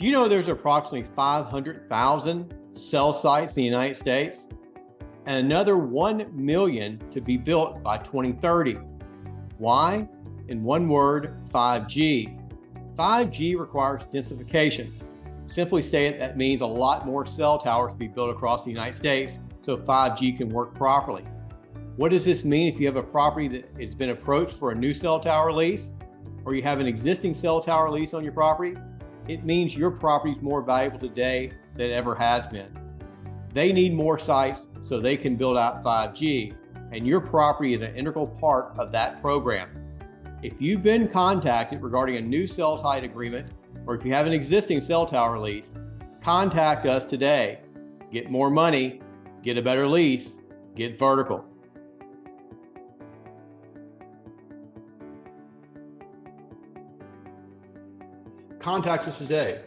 Do you know there's approximately 500,000 cell sites in the United States and another 1 million to be built by 2030? Why? In one word, 5G. 5G requires densification. Simply stated, that means a lot more cell towers to be built across the United States so 5G can work properly. What does this mean if you have a property that has been approached for a new cell tower lease, or you have an existing cell tower lease on your property? It means your property is more valuable today than it ever has been. They need more sites so they can build out 5G, and your property is an integral part of that program. If you've been contacted regarding a new cell site agreement, or if you have an existing cell tower lease, contact us today. Get more money, get a better lease, get vertical. Contact us today.